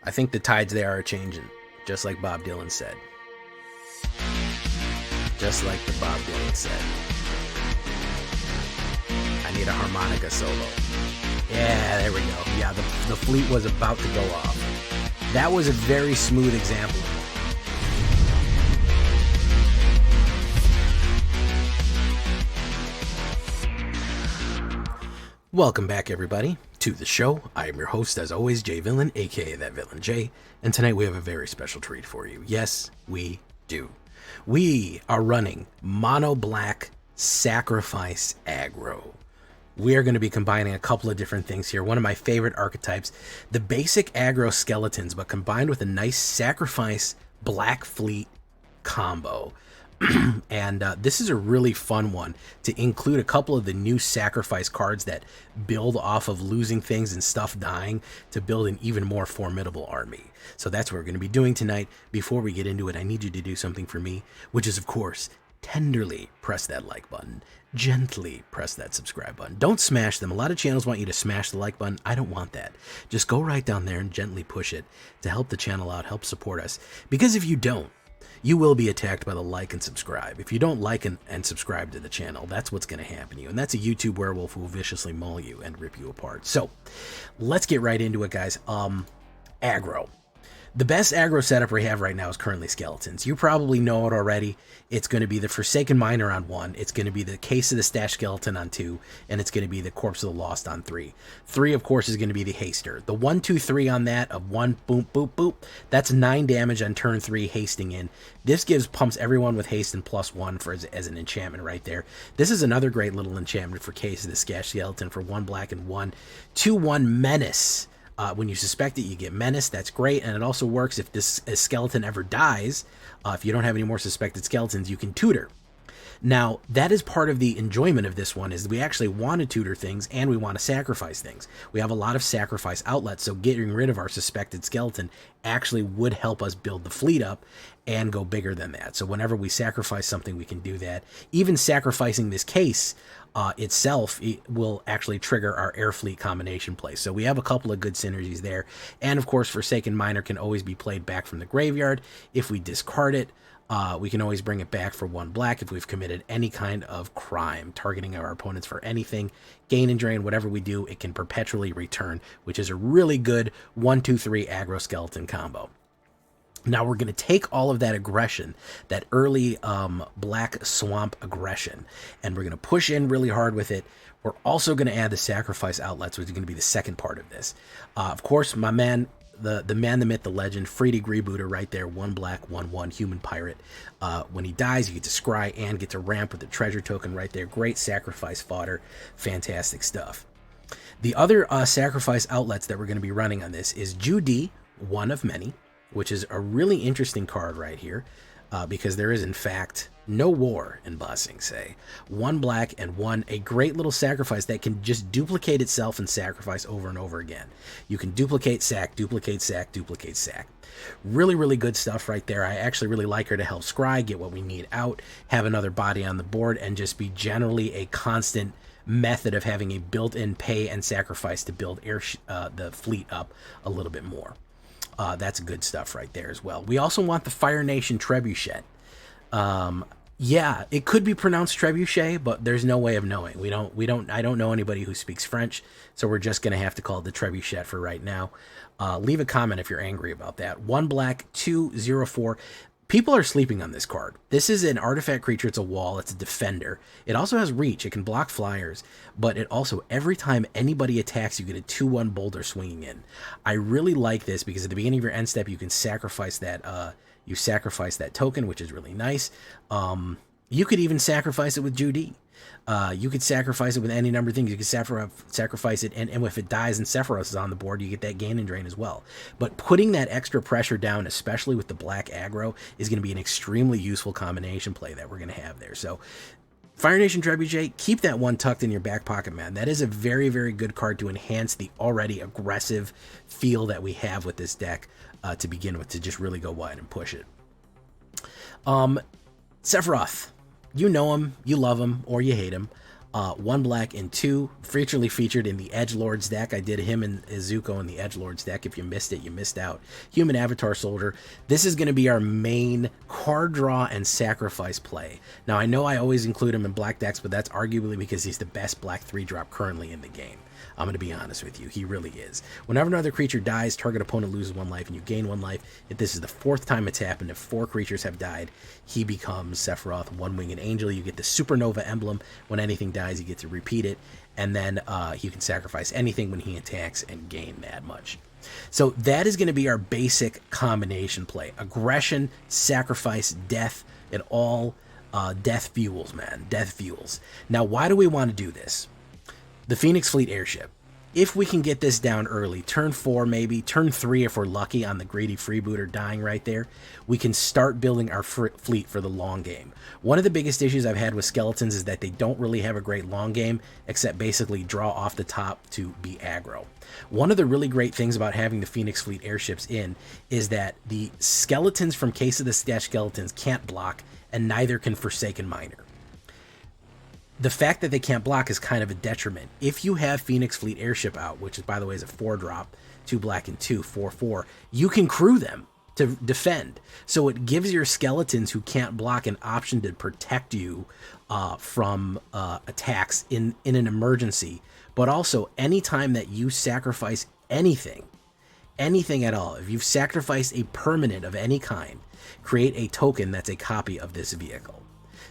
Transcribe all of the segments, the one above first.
I think the tides there are changing, just like Bob Dylan said. Just like the Bob Dylan said. I need a harmonica solo. Yeah, there we go. Yeah, the fleet was about to go off. That was a very smooth example. Welcome back, everybody, to the show. I am your host, as always, Jay Villain, aka That Villain Jay, and tonight we have a very special treat for you. Yes, we do. We are running Mono Black Sacrifice Aggro. We are going to be combining a couple of different things here. One of my favorite archetypes, the basic aggro skeletons, but combined with a nice sacrifice black fleet combo. And this is a really fun one to include a couple of the new sacrifice cards that build off of losing things and stuff dying to build an even more formidable army. So that's what we're going to be doing tonight. Before we get into it, I need you to do something for me, which is, of course, tenderly press that like button. Gently press that subscribe button. Don't smash them. A lot of channels want you to smash the like button. I don't want that. Just go right down there and gently push it to help the channel out, help support us. Because if you don't, you will be attacked by the like and subscribe. If you don't like and subscribe to the channel, that's what's going to happen to you. And that's a YouTube werewolf who will viciously maul you and rip you apart. So let's get right into it, guys. Aggro. The best aggro setup we have right now is currently skeletons. You probably know it already. It's going to be the Forsaken Miner on 1. It's going to be the Case of the Stash Skeleton on 2. And it's going to be the Corpse of the Lost on 3. 3, of course, is going to be the Haster. The 1, 2, 3 on that of 1, boop, boop, boop. That's 9 damage on turn 3, hasting in. This pumps everyone with haste and +1 for as an enchantment right there. This is another great little enchantment for Case of the Stash Skeleton for 1 black and 1. 2/1 Menace. When you suspect it, you get Menace. That's great. And it also works if this skeleton ever dies. If you don't have any more suspected skeletons, you can tutor. Now, that is part of the enjoyment of this one, is we actually want to tutor things and we want to sacrifice things. We have a lot of sacrifice outlets, so getting rid of our suspected skeleton actually would help us build the fleet up and go bigger than that. So whenever we sacrifice something, we can do that. Even sacrificing this case itself, it will actually trigger our air fleet combination play. So we have a couple of good synergies there. And of course, Forsaken Miner can always be played back from the graveyard. If we discard it, we can always bring it back for 1 black if we've committed any kind of crime, targeting our opponents for anything. Gain and drain, whatever we do, it can perpetually return, which is a really good 1, 2, 3 aggro skeleton combo. Now we're going to take all of that aggression, that early black swamp aggression, and we're going to push in really hard with it. We're also going to add the sacrifice outlets, which is going to be the second part of this. Of course, my man, the man, the myth, the legend, free degree booter right there, 1 black, 1/1 human pirate. When he dies, you get to scry and get to ramp with the treasure token right there. Great sacrifice fodder. Fantastic stuff. The other sacrifice outlets that we're going to be running on this is Judy, one of many, which is a really interesting card right here, because there is, in fact, no war in Ba Sing Se. 1 black and 1, a great little sacrifice that can just duplicate itself and sacrifice over and over again. You can duplicate, sack, duplicate, sack, duplicate, sack. Really, really good stuff right there. I actually really like her to help scry, get what we need out, have another body on the board, and just be generally a constant method of having a built-in pay and sacrifice to build the fleet up a little bit more. That's good stuff right there as well. We also want the Fire Nation Trebuchet. Yeah, it could be pronounced Trebuchet, but there's no way of knowing. I don't know anybody who speaks French, so we're just going to have to call it the Trebuchet for right now. Leave a comment if you're angry about that. 1 black, 2/04. People are sleeping on this card. This is an artifact creature. It's a wall. It's a defender. It also has reach. It can block flyers, but it also, every time anybody attacks, you get a 2/1 boulder swinging in. I really like this because at the beginning of your end step, you can sacrifice that. You sacrifice that token, which is really nice. You could even sacrifice it with Judy. You could sacrifice it with any number of things. You could sacrifice it, and if it dies and Sephiroth is on the board, you get that gain and drain as well. But putting that extra pressure down, especially with the black aggro, is going to be an extremely useful combination play that we're going to have there. So Fire Nation Trebuchet, keep that one tucked in your back pocket, man. That is a very, very good card to enhance the already aggressive feel that we have with this deck to begin with, to just really go wide and push it. Sephiroth. You know him, you love him, or you hate him. 1 black and 2, featured in the Edgelord's deck. I did him and Izuko in the Edgelord's deck. If you missed it, you missed out. Human Avatar Soldier. This is going to be our main card draw and sacrifice play. Now, I know I always include him in black decks, but that's arguably because he's the best black 3-drop currently in the game. I'm going to be honest with you. He really is. Whenever another creature dies, target opponent loses 1 life and you gain 1 life. If this is the 4th time it's happened, if 4 creatures have died, he becomes Sephiroth, 1-winged angel. You get the Supernova emblem. When anything dies, you get to repeat it. And then you can sacrifice anything when he attacks and gain that much. So that is going to be our basic combination play. Aggression, sacrifice, death, and all death fuels, man. Death fuels. Now, why do we want to do this? The Phoenix Fleet Airship. If we can get this down early, turn 4 maybe, turn 3 if we're lucky on the greedy freebooter dying right there, we can start building our fleet for the long game. One of the biggest issues I've had with skeletons is that they don't really have a great long game, except basically draw off the top to be aggro. One of the really great things about having the Phoenix Fleet Airships in is that the skeletons from Case of the Stash Skeletons can't block, and neither can Forsaken Miner. The fact that they can't block is kind of a detriment. If you have Phoenix Fleet Airship out, which is, by the way, is a 4-drop, 2 black and 2, 4/4, you can crew them to defend. So it gives your skeletons who can't block an option to protect you from attacks in an emergency. But also, anytime that you sacrifice anything at all, if you've sacrificed a permanent of any kind, create a token that's a copy of this vehicle.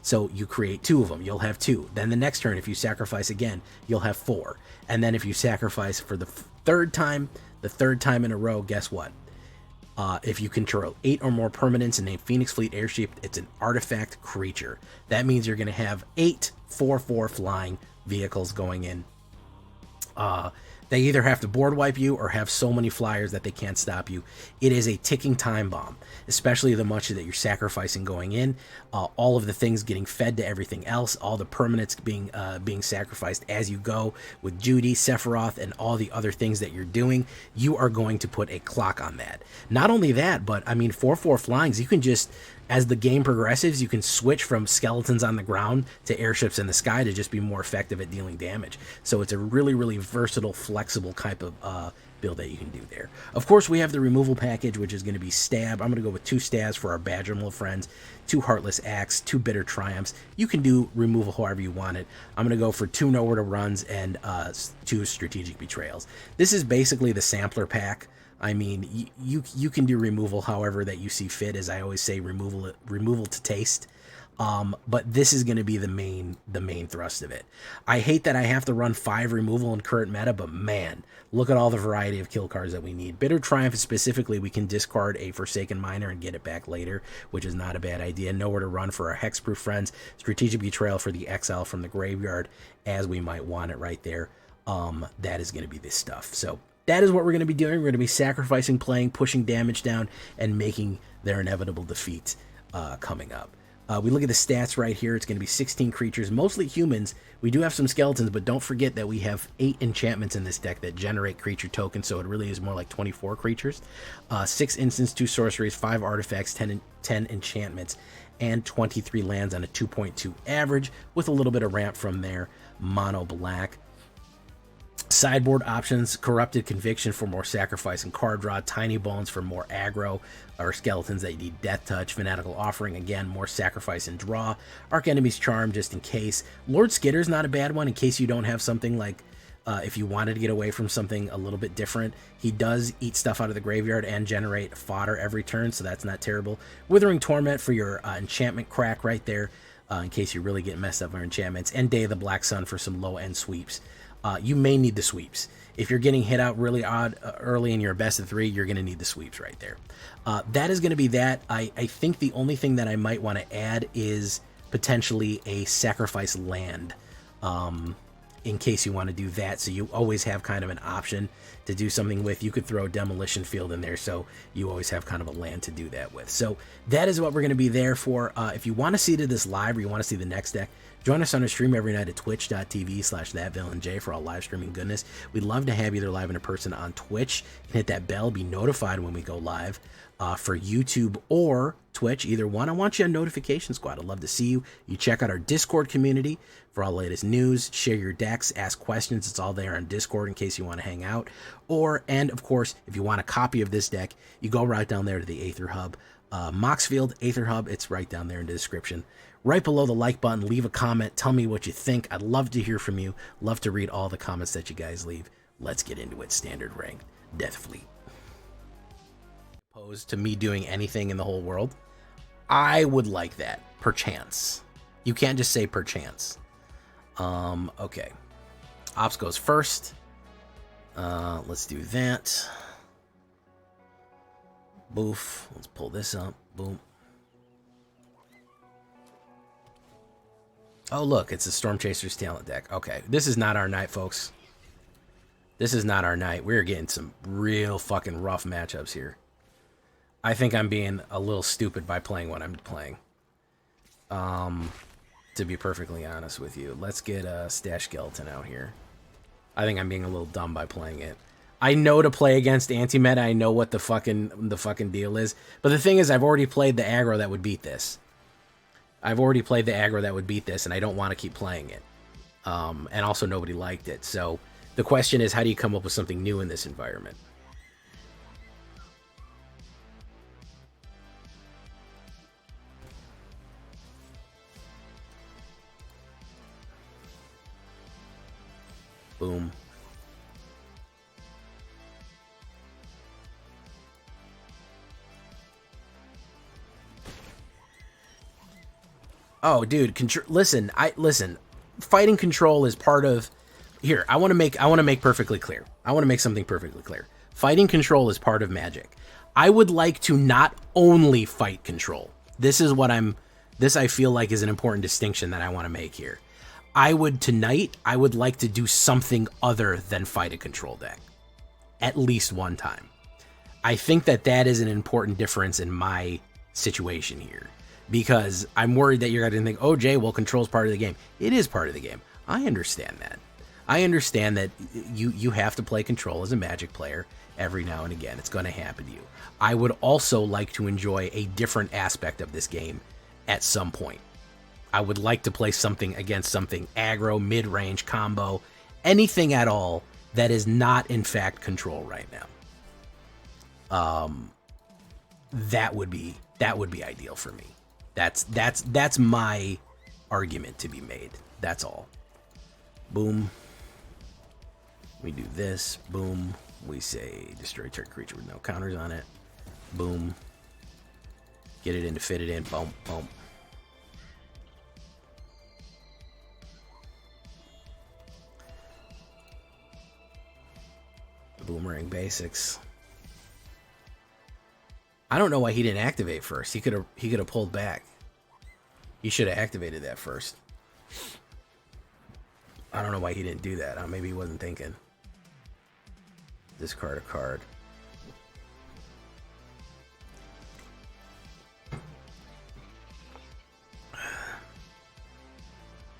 So you create 2 of them, you'll have 2. Then the next turn, if you sacrifice again, you'll have 4. And then if you sacrifice for the 3rd time in a row, guess what? If you control 8 or more permanents and name Phoenix Fleet Airship, it's an artifact creature. That means you're going to have 8 4/4 flying vehicles going in. They either have to board wipe you or have so many flyers that they can't stop you. It is a ticking time bomb, especially the much that you're sacrificing going in. All of the things getting fed to everything else, all the permanents being sacrificed as you go with Judy, Sephiroth, and all the other things that you're doing. You are going to put a clock on that. Not only that, but I mean 4/4 flyings, you can just, as the game progresses, you can switch from skeletons on the ground to airships in the sky to just be more effective at dealing damage. So it's a really, really versatile, flexible type of build that you can do there. Of course, we have the removal package, which is going to be Stab. I'm going to go with 2 Stabs for our Badgermole friends, 2 Heartless Acts, 2 Bitter Triumphs. You can do removal however you want it. I'm going to go for 2 Nowhere to Runs and 2 Strategic Betrayals. This is basically the sampler pack. I mean, you can do removal however that you see fit. As I always say, removal to taste. But this is going to be the main thrust of it. I hate that I have to run 5 removal in current meta, but man, look at all the variety of kill cards that we need. Bitter Triumph specifically, we can discard a Forsaken Miner and get it back later, which is not a bad idea. Nowhere to Run for our Hexproof friends. Strategic Betrayal for the exile from the graveyard, as we might want it right there. That is going to be this stuff. So that is what we're going to be doing. We're going to be sacrificing, playing, pushing damage down, and making their inevitable defeat coming up. We look at the stats right here. It's going to be 16 creatures, mostly humans. We do have some skeletons, but don't forget that we have 8 enchantments in this deck that generate creature tokens, so it really is more like 24 creatures. 6 instants, 2 sorceries, 5 artifacts, 10 enchantments, and 23 lands on a 2.2 average, with a little bit of ramp from there. Mono black. Sideboard options: Corrupted Conviction for more sacrifice and card draw, Tiny Bones for more aggro or skeletons that need death touch, Fanatical Offering, again, more sacrifice and draw, Arch Enemy's Charm just in case. Lord Skitter's not a bad one in case you don't have something like, if you wanted to get away from something a little bit different. He does eat stuff out of the graveyard and generate fodder every turn, so that's not terrible. Withering Torment for your enchantment crack right there, in case you really get messed up on enchantments, and Day of the Black Sun for some low-end sweeps. You may need the sweeps. If you're getting hit out really odd early and you're a best of 3, you're going to need the sweeps right there. That is going to be that. I think the only thing that I might want to add is potentially a sacrifice land, in case you want to do that. So you always have kind of an option to do something with. You could throw a Demolition Field in there, so you always have kind of a land to do that with. So that is what we're going to be there for. If you want to see this live or you want to see the next deck, join us on our stream every night at twitch.tv/thatvillainej for all live streaming goodness. We'd love to have you there live in person on Twitch. You can hit that bell, be notified when we go live for YouTube or Twitch, either one. I want you on Notification Squad. I'd love to see you. You check out our Discord community for all the latest news, share your decks, ask questions. It's all there on Discord in case you want to hang out. And of course, if you want a copy of this deck, you go right down there to the AetherHub. Moxfield, AetherHub, it's right down there in the description. Right below the like button, leave a comment. Tell me what you think. I'd love to hear from you. Love to read all the comments that you guys leave. Let's get into it. Standard rank, Death Fleet. Opposed to me doing anything in the whole world, I would like that, perchance. You can't just say perchance. Okay. Ops goes first. Let's do that. Boof. Let's pull this up. Boom. Oh, look, it's a Storm Chaser's talent deck. Okay, this is not our night, folks. This is not our night. We're getting some real fucking rough matchups here. I think I'm being a little stupid by playing what I'm playing. To be perfectly honest with you. Let's get a Stash Skeleton out here. I think I'm being a little dumb by playing it. I know to play against anti-meta. I know what the fucking deal is. But the thing is, I've already played the aggro that would beat this. And I don't want to keep playing it. And also, nobody liked it. So the question is, how do you come up with something new in this environment? Boom. Oh, dude, listen. Fighting control is part of. Here, I want to make perfectly clear. I want to make something perfectly clear. Fighting control is part of Magic. I would like to not only fight control. This I feel like is an important distinction that I want to make here. I would like to do something other than fight a control deck. At least one time. I think that is an important difference in my situation here. Because I'm worried that you're going to think, oh, Jay, well, control's part of the game. It is part of the game. I understand that. I understand that you have to play control as a Magic player every now and again. It's going to happen to you. I would also like to enjoy a different aspect of this game at some point. I would like to play something against something aggro, mid-range, combo, anything at all that is not, in fact, control right now. That would be ideal for me. That's my argument to be made. That's all. Boom. We do this. Boom. We say destroy target creature with no counters on it. Boom. Get it in to fit it in. Boom. Boom. Boomerang basics. I don't know why he didn't activate first. He could have pulled back. He should have activated that first. I don't know why he didn't do that. Maybe he wasn't thinking. Discard a card.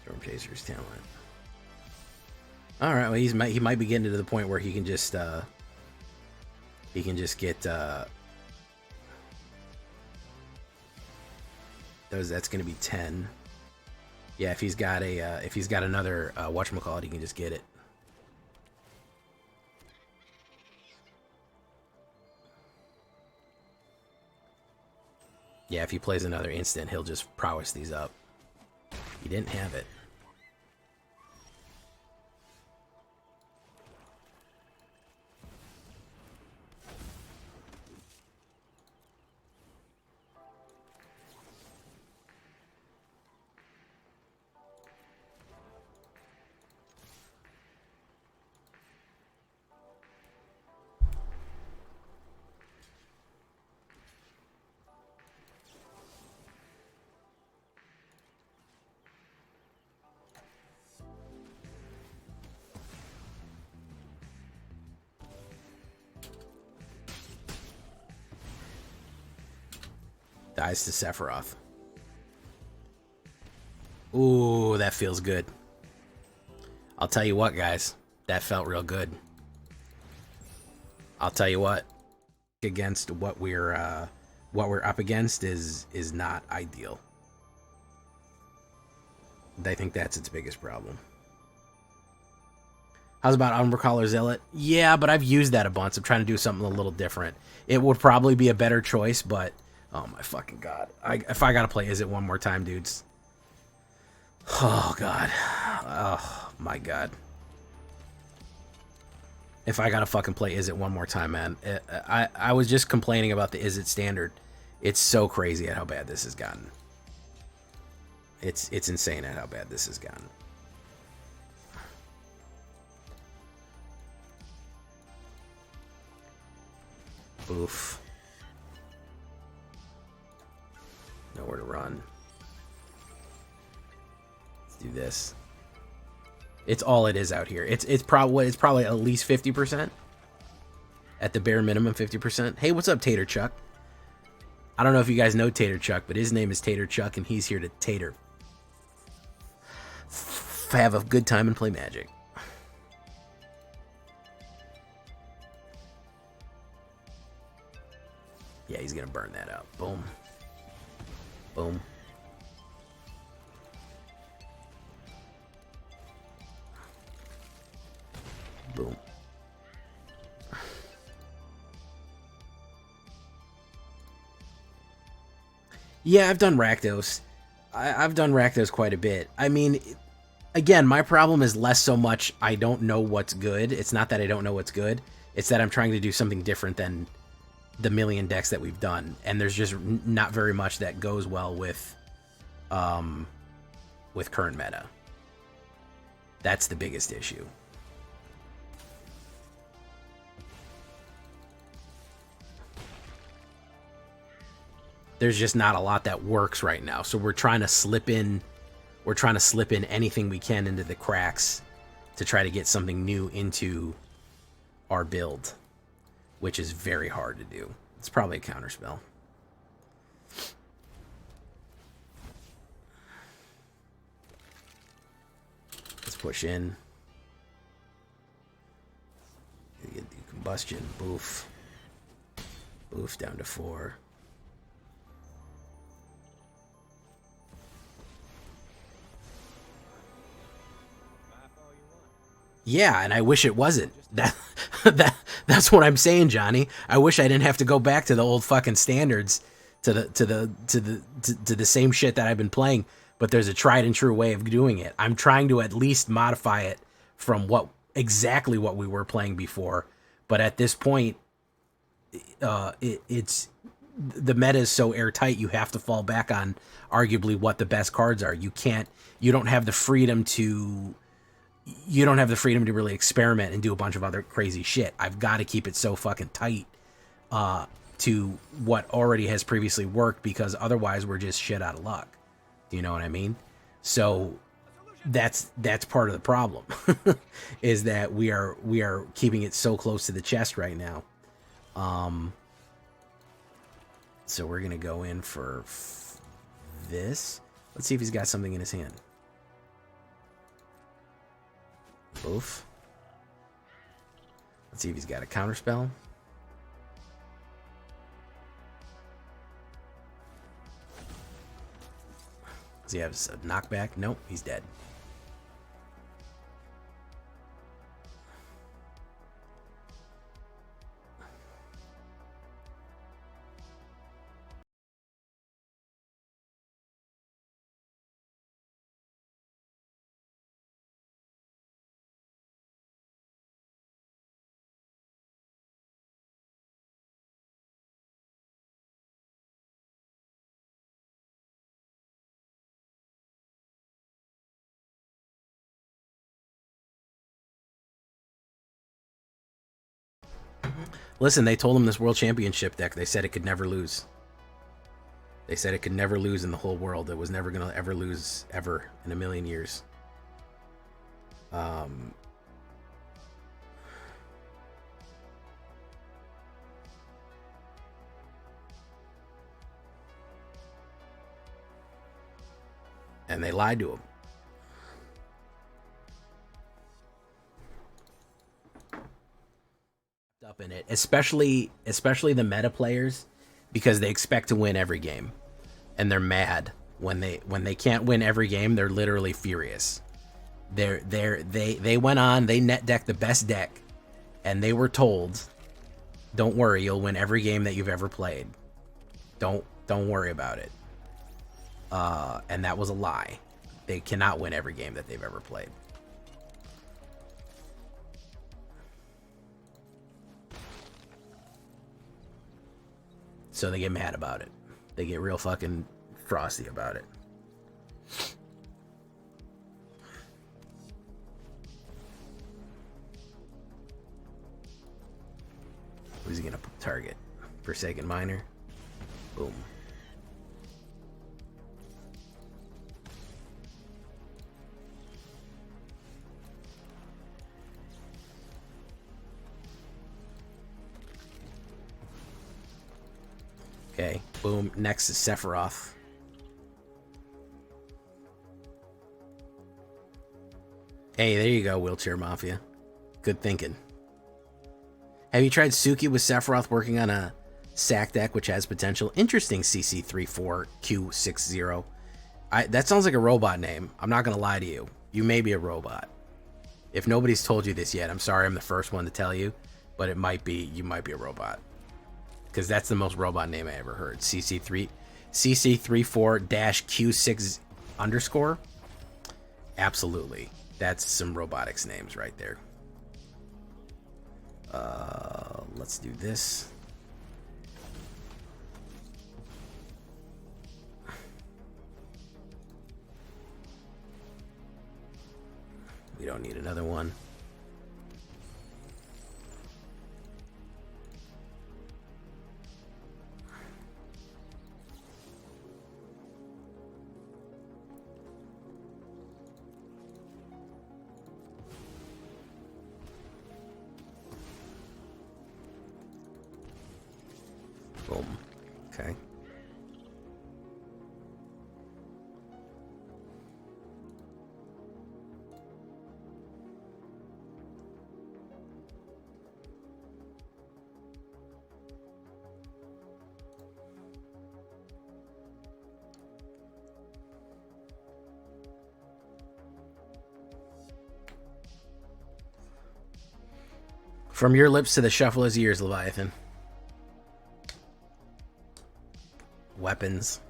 Storm Chaser's talent. All right. Well, he might be getting to the point where he can just get that's going to be 10. Yeah, if he's got another whatchamacallit, he can just get it. Yeah, if he plays another instant, he'll just prowess these up. He didn't have it. Dies to Sephiroth. Ooh, that feels good. I'll tell you what, guys. That felt real good. I'll tell you what. Against what we're what we're up against is not ideal. I think that's its biggest problem. How's about Umbercaller Zealot? Yeah, but I've used that a bunch. I'm trying to do something a little different. It would probably be a better choice, but oh my fucking god. If I gotta play Izzet one more time, dudes. Oh god. Oh my god. If I gotta fucking play Izzet one more time, man. I was just complaining about the Izzet standard. It's so crazy at how bad this has gotten. It's insane at how bad this has gotten. Oof. Nowhere to run. Let's do this. It's all it is out here. It's probably at least 50%. At the bare minimum, 50%. Hey, what's up, Tater Chuck? I don't know if you guys know Tater Chuck, but his name is Tater Chuck, and he's here to tater. Have a good time and play Magic. Yeah, he's gonna burn that out. Boom. Boom. Boom. Yeah, I've done Rakdos. I've done Rakdos quite a bit. I mean, again, my problem is less so much I don't know what's good. It's not that I don't know what's good. It's that I'm trying to do something different than the million decks that we've done. And there's just not very much that goes well with current meta. That's the biggest issue. There's just not a lot that works right now. So we're trying to slip in anything we can into the cracks to try to get something new into our build, which is very hard to do. It's probably a counterspell. Let's push in. Get the combustion. Boof. Boof down to 4. Yeah, and I wish it wasn't. That's what I'm saying, Johnny. I wish I didn't have to go back to the old fucking standards, to the same shit that I've been playing. But there's a tried and true way of doing it. I'm trying to at least modify it from exactly what we were playing before. But at this point, it's the meta is so airtight. You have to fall back on arguably what the best cards are. You don't have the freedom to. You don't have the freedom to really experiment and do a bunch of other crazy shit. I've got to keep it so fucking tight to what already has previously worked, because otherwise we're just shit out of luck. Do you know what I mean? So that's part of the problem is that we are keeping it so close to the chest right now. So we're gonna go in for this. Let's see if he's got something in his hand. Oof. Let's see if he's got a counterspell. Does he have a knockback? Nope, he's dead. Listen, they told him this World Championship deck, they said it could never lose. They said it could never lose in the whole world. It was never going to ever lose, ever, in a million years. And they lied to him. Up in it, especially the meta players, because they expect to win every game, and they're mad when they can't win every game. They're literally furious. They went on, they net decked the best deck, and they were told, "Don't worry, you'll win every game that you've ever played. Don't worry about it." And that was a lie. They cannot win every game that they've ever played. So they get mad about it. They get real fucking frosty about it. Who's he gonna target? Forsaken Miner? Boom. Okay, boom. Next is Sephiroth. Hey, there you go, Wheelchair Mafia. Good thinking. Have you tried Suki with Sephiroth working on a sack deck which has potential? Interesting, CC34Q60. That sounds like a robot name. I'm not going to lie to you. You may be a robot. If nobody's told you this yet, I'm sorry I'm the first one to tell you, but it might be, you might be a robot. Because that's the most robot name I ever heard. CC34-Q6 underscore. Absolutely. That's some robotics names right there. Let's do this. We don't need another one. Boom. Okay. From your lips to the shuffler's ears, Leviathan. Weapons.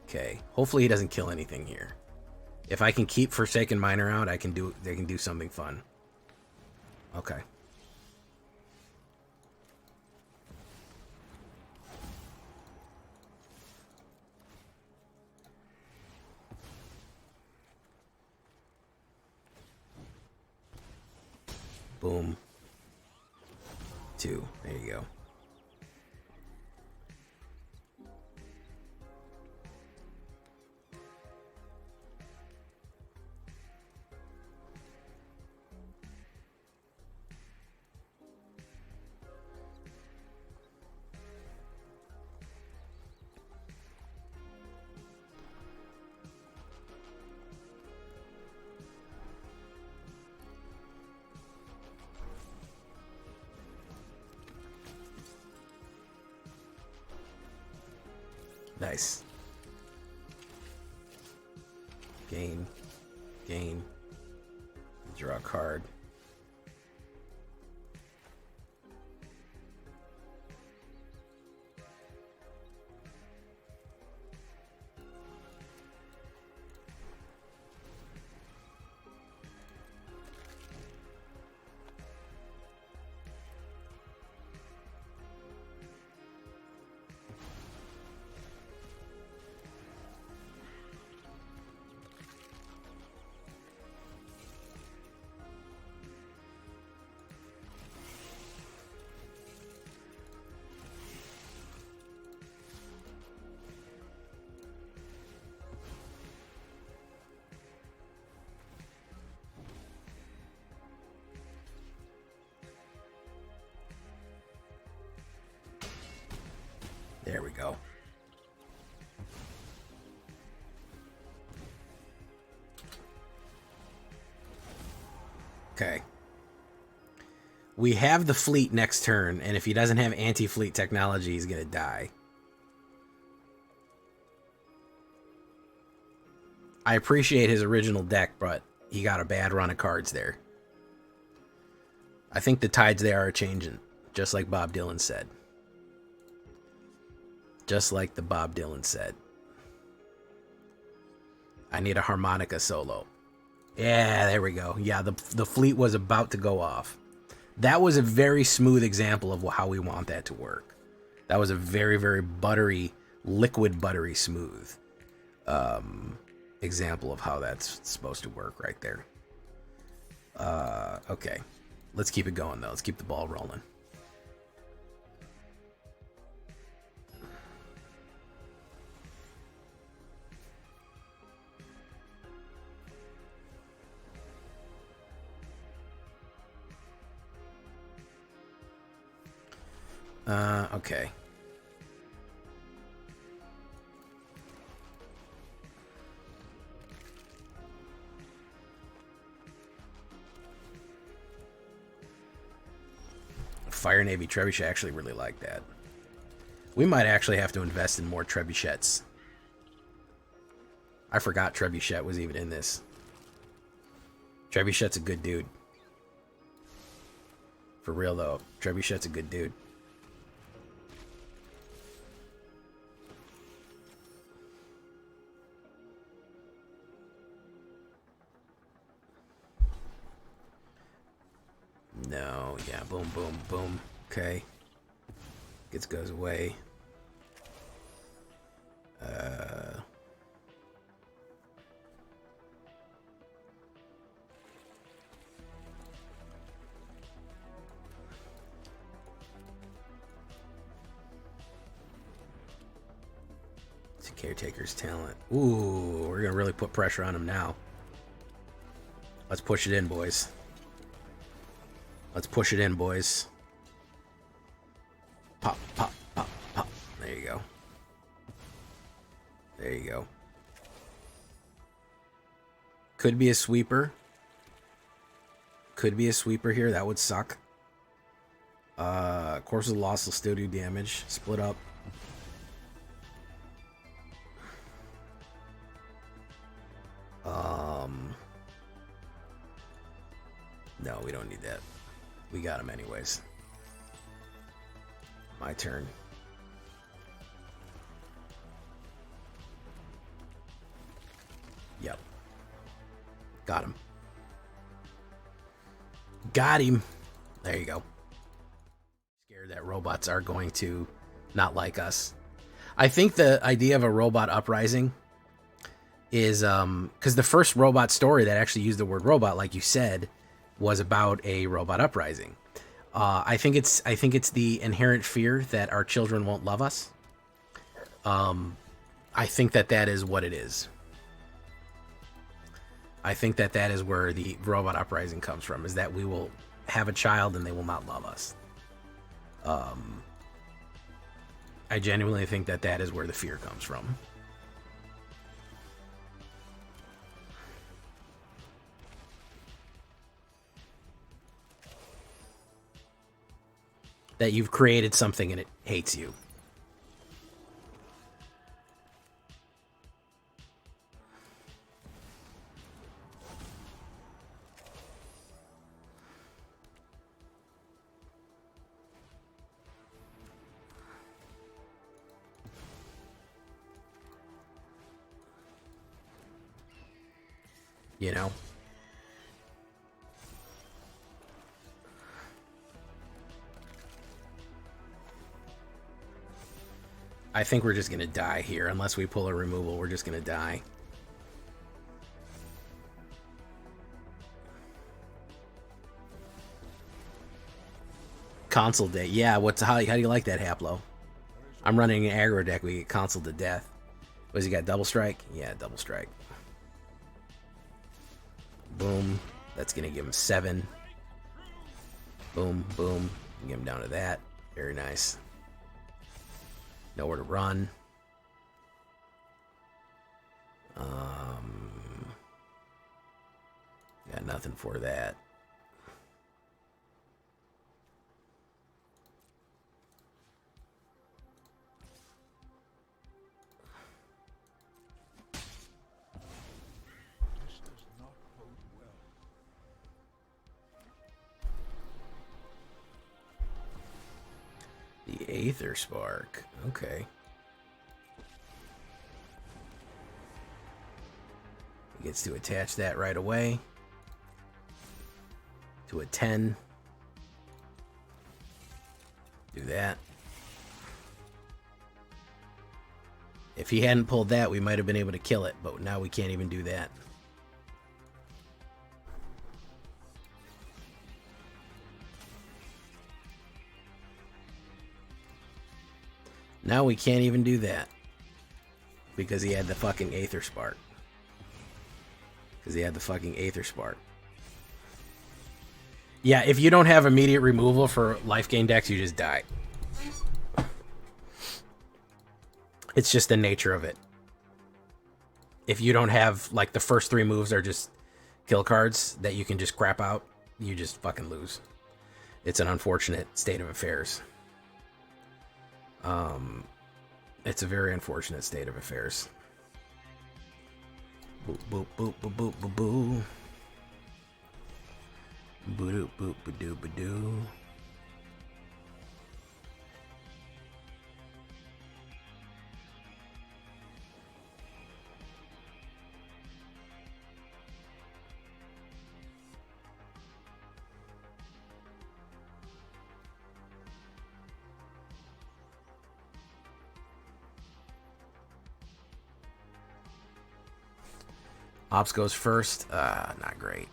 Okay. Hopefully he doesn't kill anything here. If I can keep Forsaken Miner out, they can do something fun. Okay. Boom. 2. There you go. Nice. Gain. Draw a card. Okay. We have the fleet next turn, and if he doesn't have anti-fleet technology, he's going to die. I appreciate his original deck, but he got a bad run of cards there. I think the tides there are changing, just like Bob Dylan said. Just like the Bob Dylan said. I need a harmonica solo. Yeah, there we go. Yeah, the fleet was about to go off. That was a very smooth example of how we want that to work. That was a very, very buttery, liquid buttery smooth example of how that's supposed to work right there. Okay. Let's keep it going, though. Let's keep the ball rolling. Okay. Fire Navy Trebuchet, I actually really like that. We might actually have to invest in more Trebuchets. I forgot Trebuchet was even in this. Trebuchet's a good dude. For real, though. Trebuchet's a good dude. No, yeah, boom, boom, boom. Okay. Gets goes away. It's a Caretaker's talent. Ooh, we're gonna really put pressure on him now. Let's push it in, boys. Let's push it in, boys. Pop, pop, pop, pop. There you go. There you go. Could be a sweeper. Could be a sweeper here. That would suck. Course of Loss will still do damage. Split up. No, we don't need that. We got him anyways. My turn. Yep. Got him. Got him. There you go. Scared that robots are going to not like us. I think the idea of a robot uprising is because the first robot story that actually used the word robot, like you said, was about a robot uprising. I think it's the inherent fear that our children won't love us. I think that is what it is. I think that is where the robot uprising comes from, is that we will have a child and they will not love us. I genuinely think that is where the fear comes from. That you've created something and it hates you. You know? I think we're just going to die here. Unless we pull a removal, we're just going to die. Console day. Yeah, how do you like that, Haplo? I'm running an aggro deck. We get console to death. What, he got double strike? Yeah, double strike. Boom. That's going to give him 7. Boom, boom. Get him down to that. Very nice. Nowhere to run. Got nothing for that. Aether Spark. Okay. He gets to attach that right away to a 10. Do that. If he hadn't pulled that, we might have been able to kill it, but now we can't even do that. Now we can't even do that. Because he had the fucking Aether Spark. Yeah, if you don't have immediate removal for life gain decks, you just die. It's just the nature of it. If you don't have, like, the first 3 moves are just kill cards that you can just crap out, you just fucking lose. It's an unfortunate state of affairs. It's a very unfortunate state of affairs. Boop, boop, boop, boop, boop, boop, boop. Boop, boop, boop, boop, boop, boop. Ops goes first. Not great.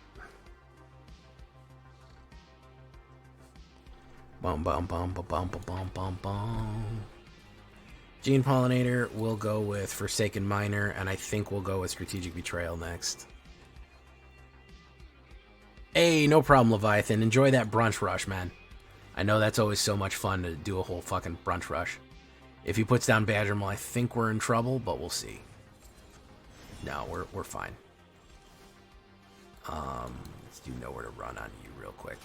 Bum bum bum bum bum bum bum bum. Gene Pollinator will go with Forsaken Miner, and I think we'll go with Strategic Betrayal next. Hey, no problem, Leviathan. Enjoy that brunch rush, man. I know that's always so much fun to do a whole fucking brunch rush. If he puts down Badgermal, I think we're in trouble, but we'll see. No, we're fine. Let's do Nowhere to Run on you real quick.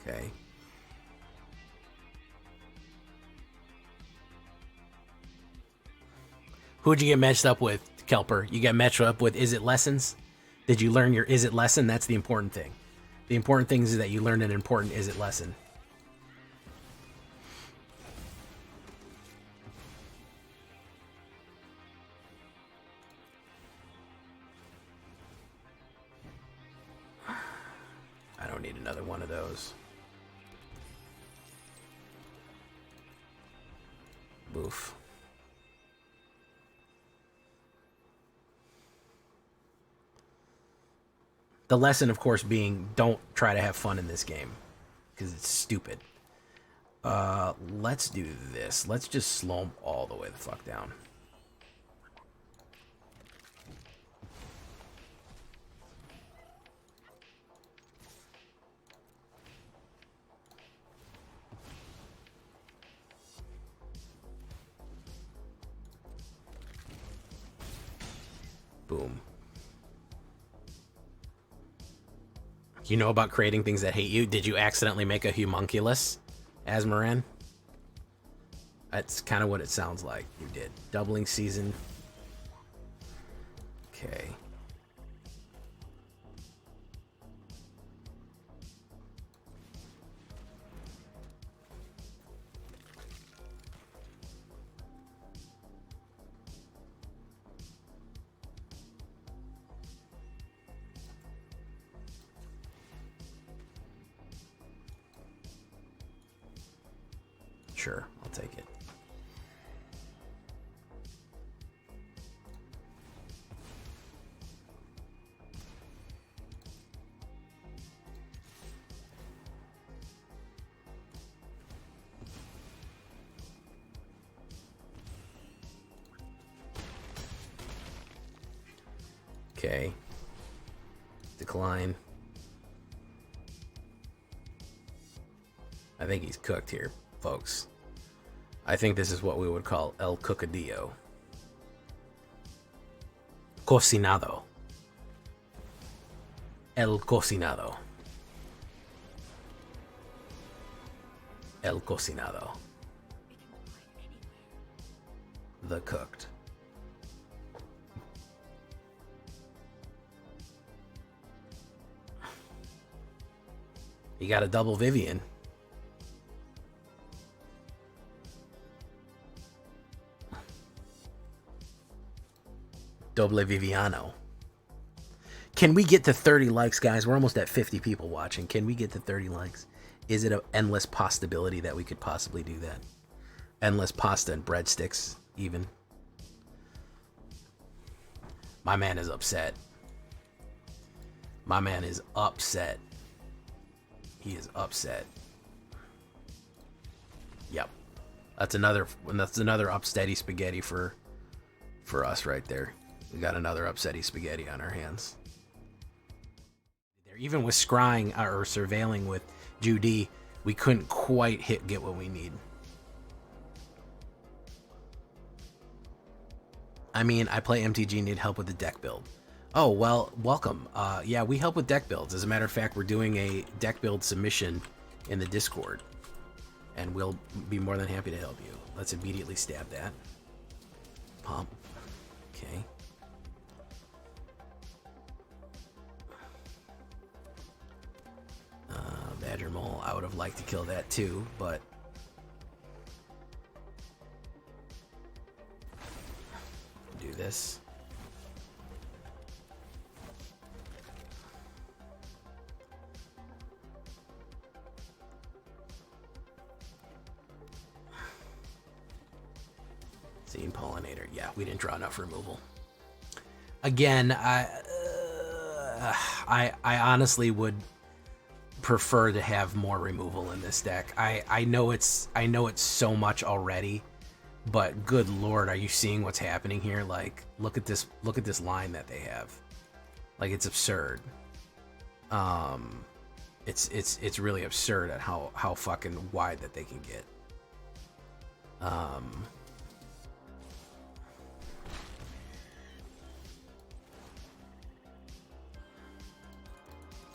Okay. Who'd you get matched up with, Kelper? You got matched up with Is It Lessons? Did you learn your Is It lesson? That's the important thing. The important thing is that you learned an important Is It lesson. I don't need another one of those. Boof. The lesson, of course, being don't try to have fun in this game. Because it's stupid. Let's do this. Let's just slow them all the way the fuck down. Boom. You know about creating things that hate you? Did you accidentally make a homunculus, Asmaran? That's kind of what it sounds like you did. Doubling season. Okay. Sure, I'll take it. Okay. Decline. I think he's cooked here, folks. I think this is what we would call El Cocadillo. Cocinado. El cocinado. El cocinado. The cooked. You got a double Vivian. Doble Viviano. Can we get to 30 likes, guys? We're almost at 50 people watching. Can we get to 30 likes? Is it an endless possibility that we could possibly do that? Endless pasta and breadsticks, even. My man is upset. My man is upset. He is upset. Yep. That's another upsteady spaghetti for us right there. We got another upsetty spaghetti on our hands. Even with scrying or surveilling with Judy, we couldn't quite get what we need. I mean, I play MTG, need help with the deck build. Oh, well, welcome. Yeah, we help with deck builds. As a matter of fact, we're doing a deck build submission in the Discord. And we'll be more than happy to help you. Let's immediately stab that. Pump. Okay. Badger Mole, I would have liked to kill that too, but... do this. Seeing Pollinator. Yeah, we didn't draw enough removal. Again, I honestly would prefer to have more removal in this deck. I know it's so much already, but good lord, are you seeing what's happening here? Like, look at this line that they have. Like, it's absurd. It's really absurd at how fucking wide that they can get.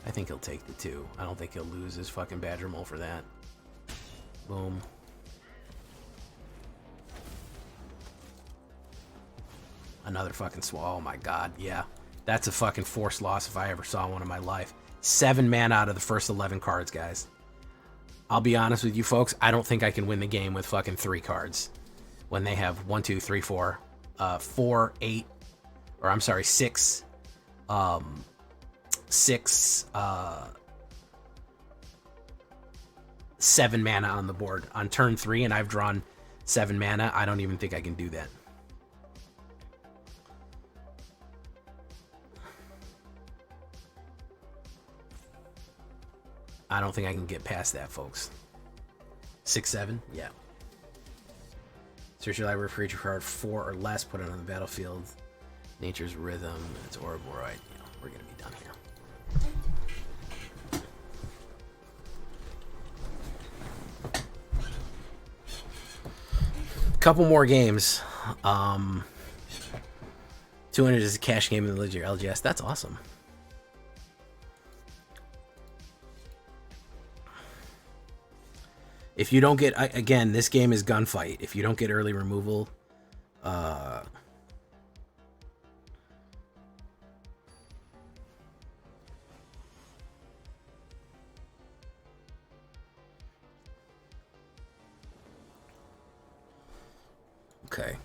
I think he'll take the 2. I don't think he'll lose his fucking Badger Mole for that. Boom. Another fucking swallow. Oh my god, yeah. That's a fucking forced loss if I ever saw one in my life. 7 mana out of the first 11 cards, guys. I'll be honest with you folks, I don't think I can win the game with fucking 3 cards. When they have 1, 2, 3, 4, 4, 8, or I'm sorry, 6, 7 mana on the board on turn 3, and I've drawn 7 mana. I don't even think I can do that. I don't think I can get past that, folks. 6, 7, yeah. Search your library for each card 4 or less. Put it on the battlefield. Nature's Rhythm. It's Ouroboros. Yeah, we're gonna be done here. Couple more games. 200 is a cash game in the Ledger LGS. That's awesome. If you don't get, again, this game is gunfight. If you don't get early removal, okay.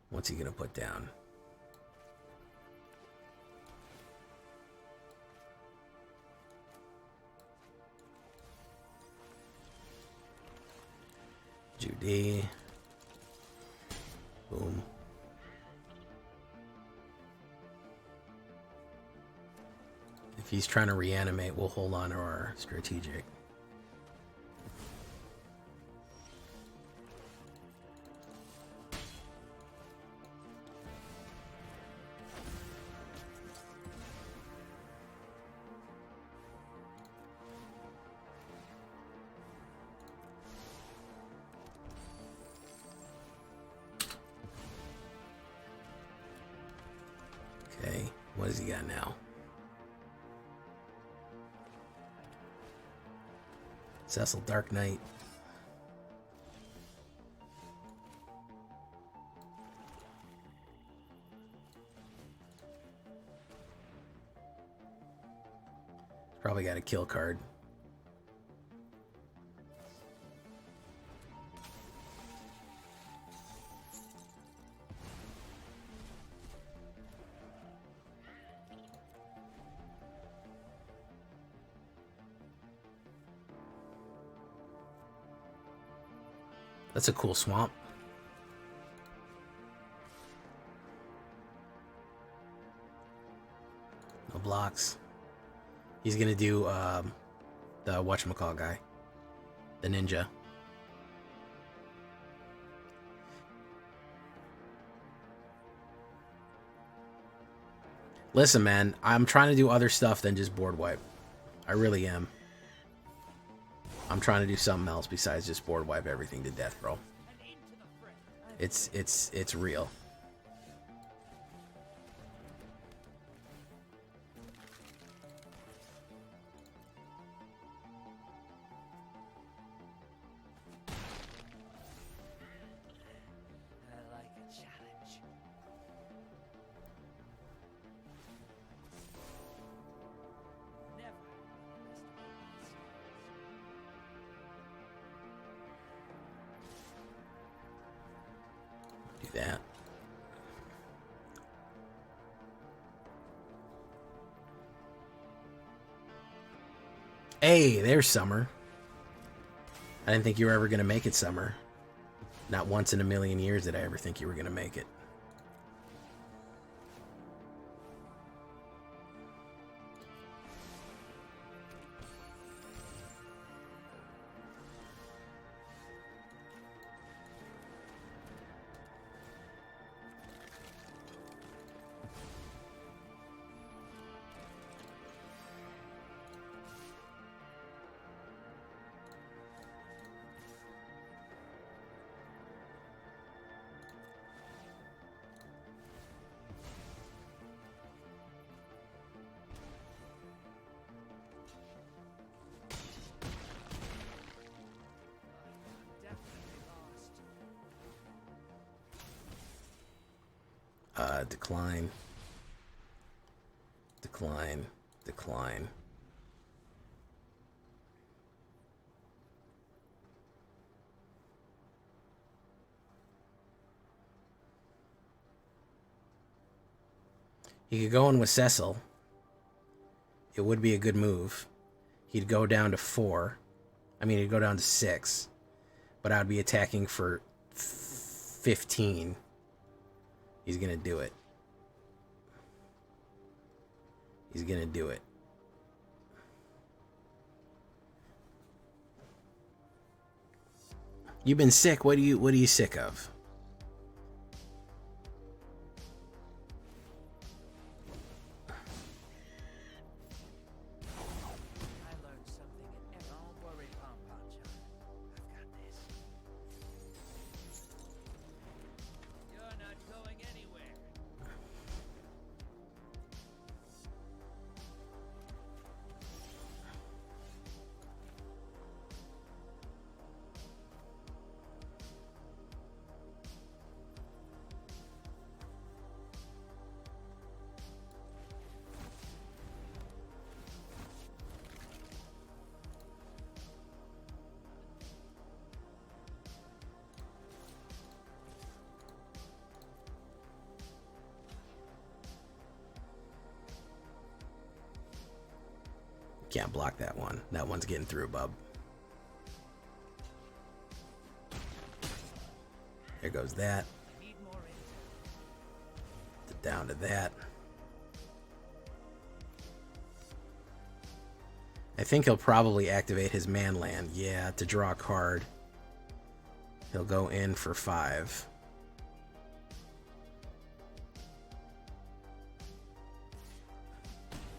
What's he gonna put down? Judy. Boom. If he's trying to reanimate, we'll hold on to our strategic. What does he got now? Cecil Dark Knight. Probably got a kill card. That's a cool swamp. No blocks. He's gonna do the whatchamacall guy. The ninja. Listen, man, I'm trying to do other stuff than just board wipe. I really am. I'm trying to do something else besides just board wipe everything to death, bro. It's real. Do that. Hey, there's Summer. I didn't think you were ever going to make it, Summer. Not once in a million years did I ever think you were going to make it. Decline. Decline. Decline. He could go in with Cecil. It would be a good move. He'd go down to 4. I mean, he'd go down to 6. But I'd be attacking for 15. He's going to do it. He's going to do it. You've been sick. What are you sick of? Can't block that one. That one's getting through, bub. There goes that. Down to that. I think he'll probably activate his man land. Yeah, to draw a card. He'll go in for 5.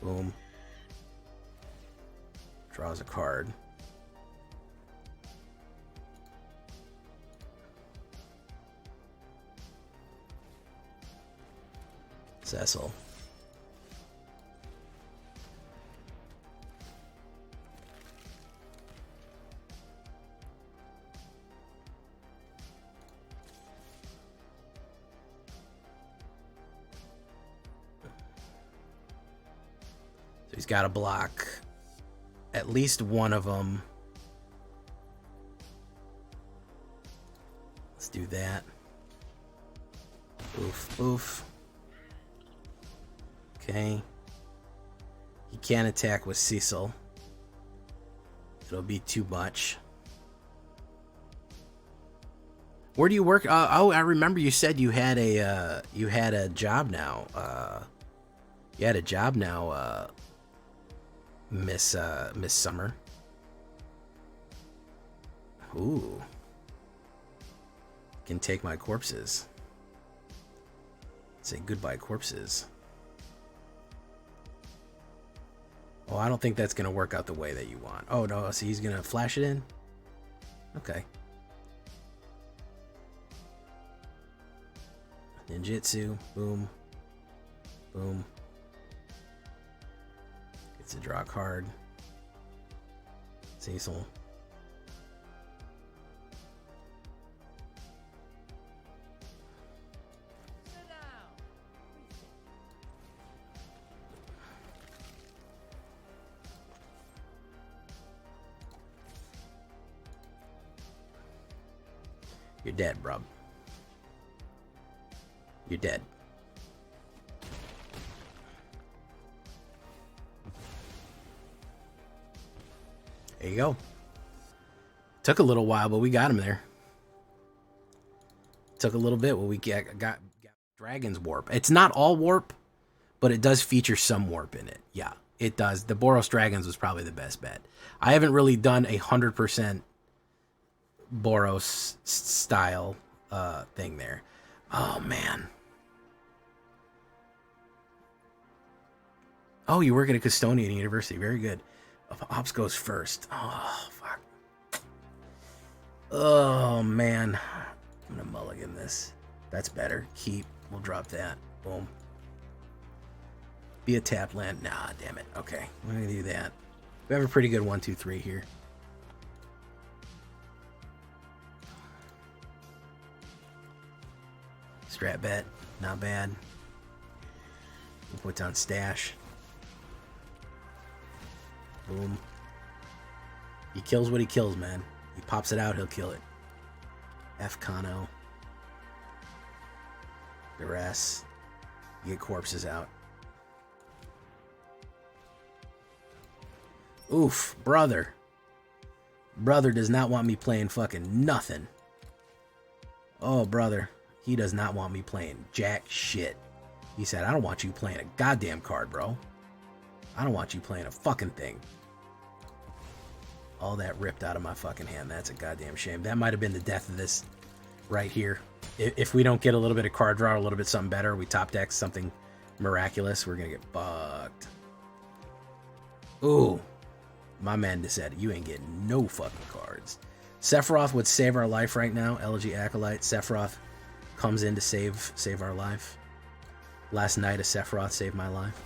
Boom. Draws a card. Cecil. got to block at least one of them. Let's do that. Oof, oof. Okay. He can't attack with Cecil. It'll be too much. Where do you work? Oh, I remember you said you had a job now. You had a job now, Miss Summer. Ooh. Can take my corpses. Say goodbye, corpses. Oh, I don't think that's gonna work out the way that you want. Oh no, so he's gonna flash it in? Okay. Ninjutsu, boom. Boom. Gets a draw card. Cecil. You're dead, bruv. You're dead. There you go. Took a little while, but we got him there. Took a little bit, but we got Dragon's Warp. It's not all warp, but it does feature some warp in it. Yeah, it does. The Boros Dragons was probably the best bet. I haven't really done 100% Boros style thing there. Oh man. Oh, you work at a custodian university. Very good. Ops goes first. Oh fuck. Oh man. I'm gonna mulligan this. That's better. Keep. We'll drop that. Boom. Be a tap land. Nah, damn it. Okay, we're gonna do that. We have a pretty good 1, 2, 3 here. Strat bet, not bad. We'll put down stash. Boom. He kills what he kills, man. He pops it out, he'll kill it. F Kano. Duress. You get corpses out. Oof, brother. Brother does not want me playing fucking nothing. Oh, brother. He does not want me playing jack shit. He said, I don't want you playing a goddamn card, bro. I don't want you playing a fucking thing. All that ripped out of my fucking hand. That's a goddamn shame. That might have been the death of this right here. If we don't get a little bit of card draw, a little bit something better, we top deck something miraculous, we're going to get fucked. Ooh. My man just said, you ain't getting no fucking cards. Sephiroth would save our life right now. Elegy Acolyte. Sephiroth comes in to save our life. Last night, a Sephiroth saved my life.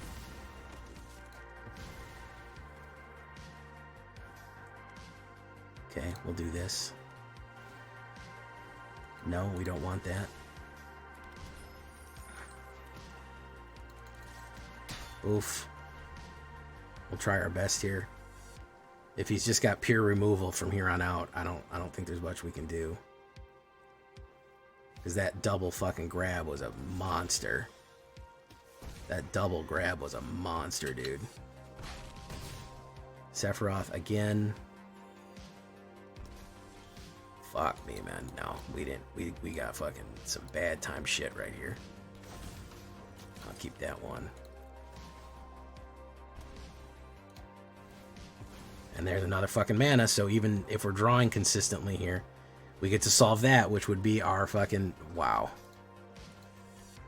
Okay, we'll do this. No, we don't want that. Oof. We'll try our best here. If he's just got pure removal from here on out, I don't think there's much we can do. Because that double fucking grab was a monster. That double grab was a monster, dude. Sephiroth again. Fuck me, man. No, we didn't. We got fucking some bad time shit right here. I'll keep that one. And there's another fucking mana, so even if we're drawing consistently here, we get to solve that, which would be our fucking... Wow.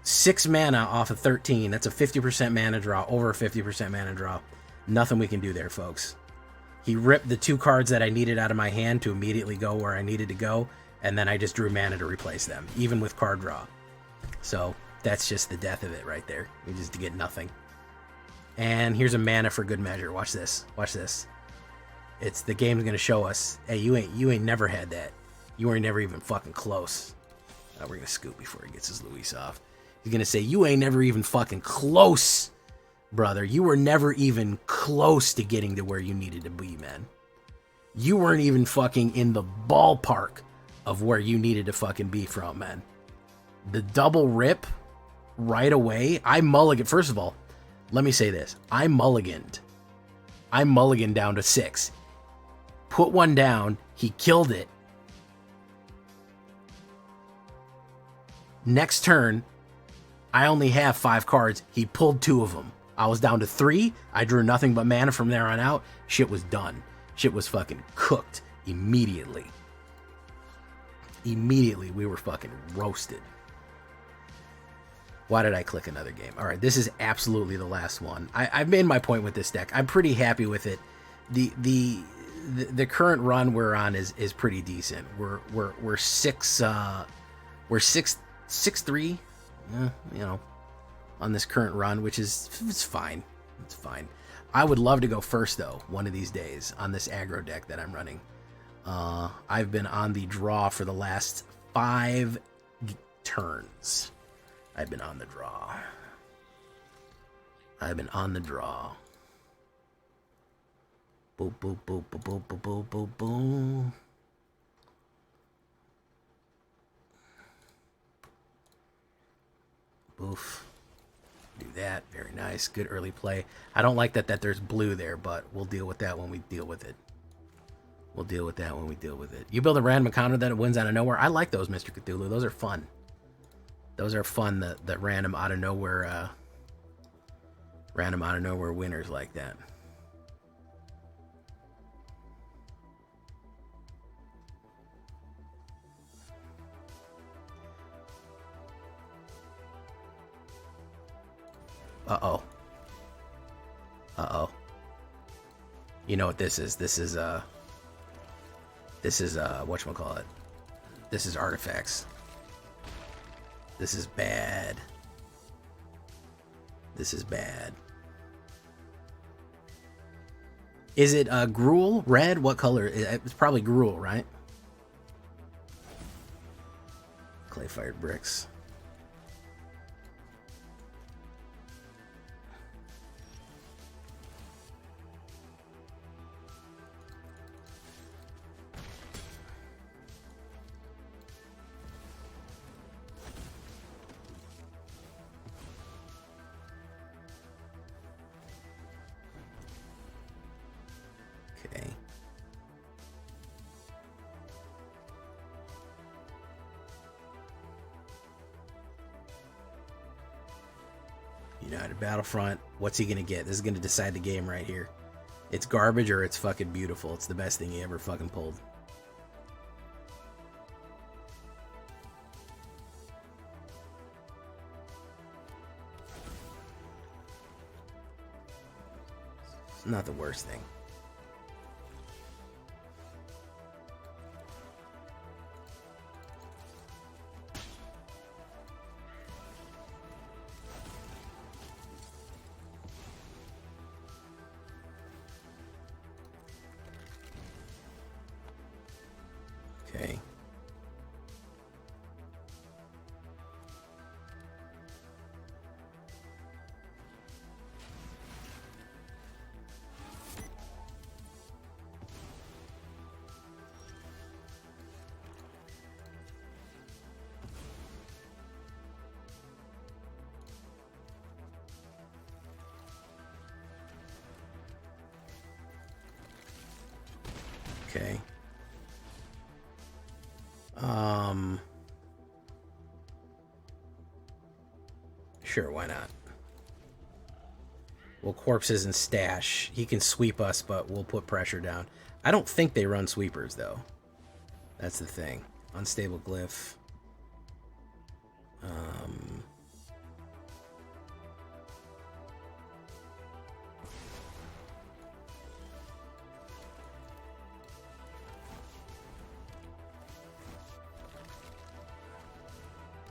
6 mana off of 13. That's a 50% mana draw, over a 50% mana draw. Nothing we can do there, folks. He ripped the 2 cards that I needed out of my hand to immediately go where I needed to go, and then I just drew mana to replace them, even with card draw. So that's just the death of it right there. We just get nothing. And here's a mana for good measure. Watch this. Watch this. It's the game's gonna show us, hey, you ain't never had that. You ain't never even fucking close. We're gonna scoop before he gets his Luis off. He's gonna say, you ain't never even fucking close, brother, you were never even close to getting to where you needed to be, man. You weren't even fucking in the ballpark of where you needed to fucking be from, man. The double rip right away. I mulliganed. First of all, let me say this. I mulliganed down to 6. Put one down. He killed it. Next turn, I only have 5 cards. He pulled 2 of them. I was down to 3. I drew nothing but mana from there on out. Shit was done. Shit was fucking cooked immediately. Immediately, we were fucking roasted. Why did I click another game? All right, this is absolutely the last one. I've made my point with this deck. I'm pretty happy with it. The current run we're on is pretty decent. We're 6-3, you know, on this current run, which is it's fine. It's fine. I would love to go first though, one of these days on this aggro deck that I'm running. I've been on the draw for the last 5 turns. I've been on the draw. I've been on the draw. Boop, boop, boop, boop, boop, boop, boop, boop, boop. Boof. Do that. Very nice. Good early play. I don't like that there's blue there, but we'll deal with that when we deal with it. We'll deal with that when we deal with it. You build a random encounter that it wins out of nowhere. I like those, Mr. Cthulhu. Those are fun. Those are fun, that random out of nowhere winners like that. Uh-oh. Uh-oh. You know what this is? This is whatchamacallit? This is artifacts. This is bad. This is bad. Is it gruel? Red? What color? It's probably gruel, right? Clay-fired bricks. Okay. United Battlefront. What's he gonna get? This is gonna decide the game right here. It's garbage or it's fucking beautiful. It's the best thing he ever fucking pulled. It's not the worst thing. Okay. Okay. Sure, why not? Well, corpses and stash. He can sweep us, but we'll put pressure down. I don't think they run sweepers, though. That's the thing. Unstable glyph. I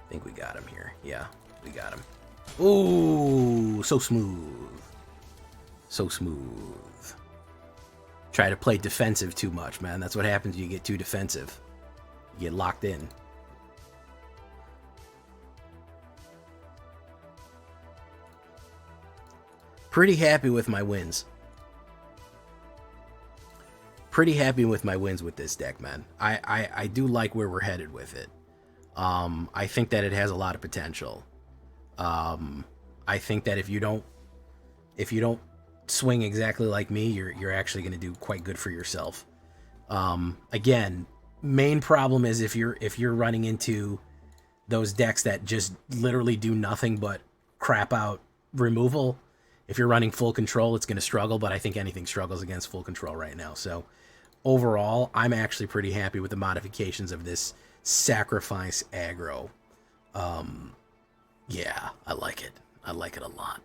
think we got him here. Yeah, we got him. Ooh, so smooth. So smooth. Try to play defensive too much, man. That's what happens when you get too defensive. You get locked in. Pretty happy with my wins. Pretty happy with my wins with this deck, man. I do like where we're headed with it. I think that it has a lot of potential. I think that if you don't swing exactly like me, you're actually going to do quite good for yourself. Again, main problem is if you're running into those decks that just literally do nothing but crap out removal. If you're running full control, it's going to struggle, but I think anything struggles against full control right now. So overall, I'm actually pretty happy with the modifications of this sacrifice aggro. Yeah, I like it. I like it a lot.